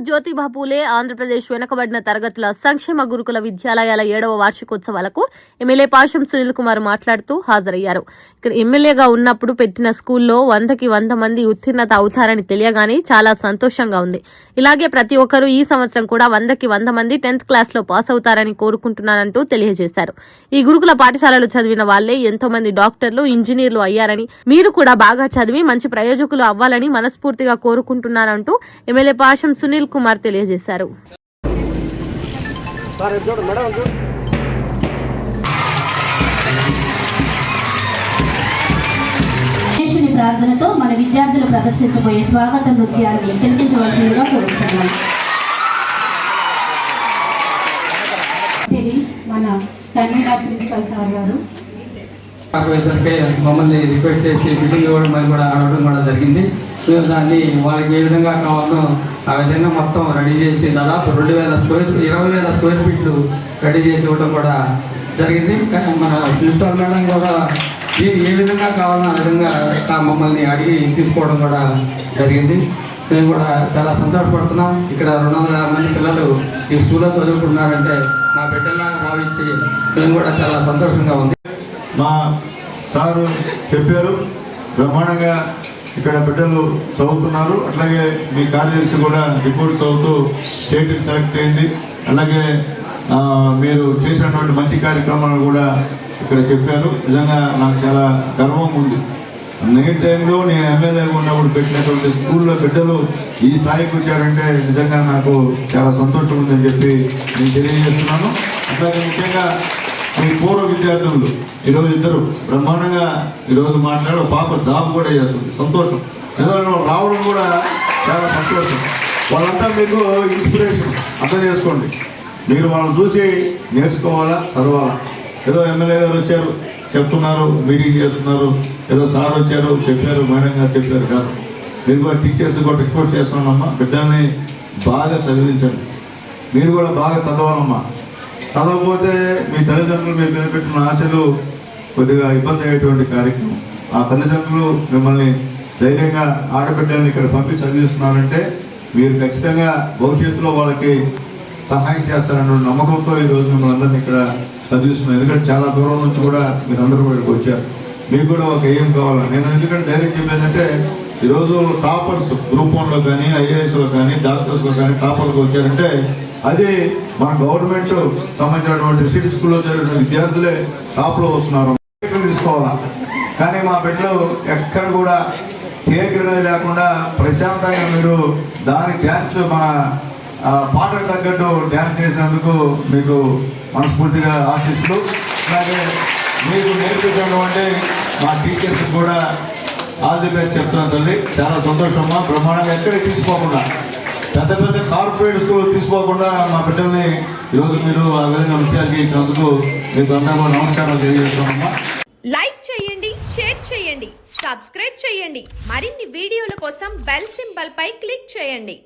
జ్యోతిబా పూలే ఆంధ్రప్రదేశ్ వెనుకబడిన తరగతుల సంక్షేమ గురుకుల విద్యాలయాల 7వ వార్షికోత్సవాలకు ఎమ్మెల్యే పాశం సునీల్ కుమార్ మాట్లాడుతూ హాజరయ్యారు. ఇక్కడ ఎమ్మెల్యేగా ఉన్నప్పుడు పెట్టిన స్కూల్లో 100కి 100 మంది ఉత్తీర్ణత అవుతారని తెలియగానే చాలా సంతోషంగా ఉంది. ఇలాగే ప్రతి ఒక్కరూ ఈ సంవత్సరం కూడా 100కి 100 మంది 10th క్లాస్లో పాస్ అవుతారని కోరుకుంటున్నానంటూ తెలియజేశారు. ఈ గురుకుల పాఠశాలలు చదివిన వాళ్లే ఎంతో మంది డాక్టర్లు, ఇంజనీర్లు అయ్యారని, మీరు కూడా బాగా చదివి మంచి ప్రయోజకులు అవ్వాలని మనస్ఫూర్తిగా కోరుకుంటున్నానంటూ ఎమ్మెల్యే పాశం సునీల్ కుమార్ తెలియజేశారు. ప్రార్థనతో మన విద్యార్థులు ప్రదర్శించబోయే స్వాగత నృత్యాన్ని తిలకించవలసిందిగా కోరుచున్నాను. మన కన్వీనర్ ప్రిన్సిపల్ సార్ గారు మమ్మల్ని రిక్వెస్ట్ చేసి బిల్డింగ్ కూడా మేము కూడా ఆడడం కూడా జరిగింది. దాన్ని వాళ్ళకి ఏ విధంగా కావాలో ఆ విధంగా మొత్తం రెడీ చేసి దాదాపు 20,000 స్క్వేర్ ఫీట్లు రెడీ చేసి ఇవ్వడం కూడా జరిగింది. మన ప్రిన్సిపల్ మేడం కూడా ఏ విధంగా కావాలో ఆ విధంగా మమ్మల్ని అడిగి తీసుకోవడం కూడా జరిగింది. మేము కూడా చాలా సంతోషపడుతున్నాం. ఇక్కడ 250 మంది పిల్లలు ఈ స్కూల్లో చదువుకుంటున్నారంటే మా బిడ్డలాగా భావించి మేము కూడా చాలా సంతోషంగా ఉంది. మా సారు చెప్పారు, బ్రహ్మాండంగా ఇక్కడ బిడ్డలు చదువుతున్నారు. అట్లాగే మీ కార్యదర్శి కూడా రిపోర్ట్ చదువుతూ స్టేట్కి సెలెక్ట్ అయింది. అలాగే మీరు చేసినటువంటి మంచి కార్యక్రమాలను కూడా ఇక్కడ చెప్పారు. నిజంగా నాకు చాలా గర్వం ఉంది. నేటి టైంలో నేను ఎమ్మెల్యేగా ఉన్నప్పుడు పెట్టినటువంటి స్కూల్లో బిడ్డలు ఈ స్థాయికి వచ్చారంటే నిజంగా నాకు చాలా సంతోషం ఉందని చెప్పి నేను తెలియజేస్తున్నాను. అట్లాగే ముఖ్యంగా మీ పూర్వ విద్యార్థులు ఈరోజు ఇద్దరు బ్రహ్మాండంగా ఈరోజు మాట్లాడు. పాప జాబ్ కూడా చేస్తుంది, సంతోషం. ఏదో రావడం కూడా చాలా సంతోషం. వాళ్ళంతా మీకు ఇన్స్పిరేషన్, అర్థం చేసుకోండి. మీరు వాళ్ళని చూసి నేర్చుకోవాలా, చదవాలా. ఏదో ఎమ్మెల్యే గారు వచ్చారు చెప్తున్నారు, మీటింగ్ చేస్తున్నారు, ఏదో సార్ వచ్చారు చెప్పారు, మేడం గారు చెప్పారు కాదు. మీరు కూడా టీచర్స్ కూడా రిక్వెస్ట్ చేస్తున్నామమ్మా, బిడ్డల్ని బాగా చదివించండి. మీరు కూడా బాగా చదవాలమ్మా. చదవకపోతే మీ తల్లిదండ్రులు మీ మీద పెట్టిన ఆశలు కొద్దిగా ఇబ్బంది అయ్యేటువంటి కార్యక్రమం. ఆ తల్లిదండ్రులు మిమ్మల్ని ధైర్యంగా ఆడబిడ్డల్ని ఇక్కడ పంపి చదివిస్తున్నారంటే మీరు ఖచ్చితంగా భవిష్యత్తులో వాళ్ళకి సహాయం చేస్తారన్న నమ్మకంతో ఈరోజు మిమ్మల్ని అందరినీ ఇక్కడ చదివిస్తున్నాను. ఎందుకంటే చాలా దూరం నుంచి కూడా మీరు అందరూ కూడా ఇక్కడికి వచ్చారు. మీకు కూడా ఒక ఏం కావాలా. నేను ఎందుకంటే ధైర్యం చెప్పేదంటే ఈరోజు టాపర్స్ గ్రూప్ 1లో కానీ, IASలో కానీ, డాక్టర్స్లో కానీ టాపర్లకు వచ్చారంటే అది మన గవర్నమెంట్ సంబంధించినటువంటి సిటీ స్కూల్లో చదివిన విద్యార్థులే టాప్లో వస్తున్నారు. తీసుకోవాలా. కానీ మా బిడ్డలు ఎక్కడ కూడా కేకరణ లేకుండా ప్రశాంతంగా మీరు దాని డ్యాన్స్ మన పాటకు తగ్గట్టు డ్యాన్స్ చేసినందుకు మీకు మనస్ఫూర్తిగా ఆశిస్తూ, అలాగే మీకు నేర్పించినటువంటి మా టీచర్స్ కూడా ఆల్ ది బెస్ట్ చెప్తున్నాను తల్లి. చాలా సంతోషమ్మా. బ్రహ్మాండంగా ఎక్కడికి తీసుకోకుండా పెద్ద పెద్ద కార్పొరేట్ స్కూల్ తీసుకోకుండా మా బిడ్డల్ని ఈరోజు మీరు ఆ విధంగా నృత్యాలు చేయించినందుకు మీకు అందరూ నమస్కారాలు తెలియజేస్తున్నామమ్మా. లైక్ చేయండి, షేర్ చేయండి, సబ్స్క్రైబ్ చేయండి. మరిన్ని వీడియోల కోసం బెల్ సింబల్ పై క్లిక్ చేయండి.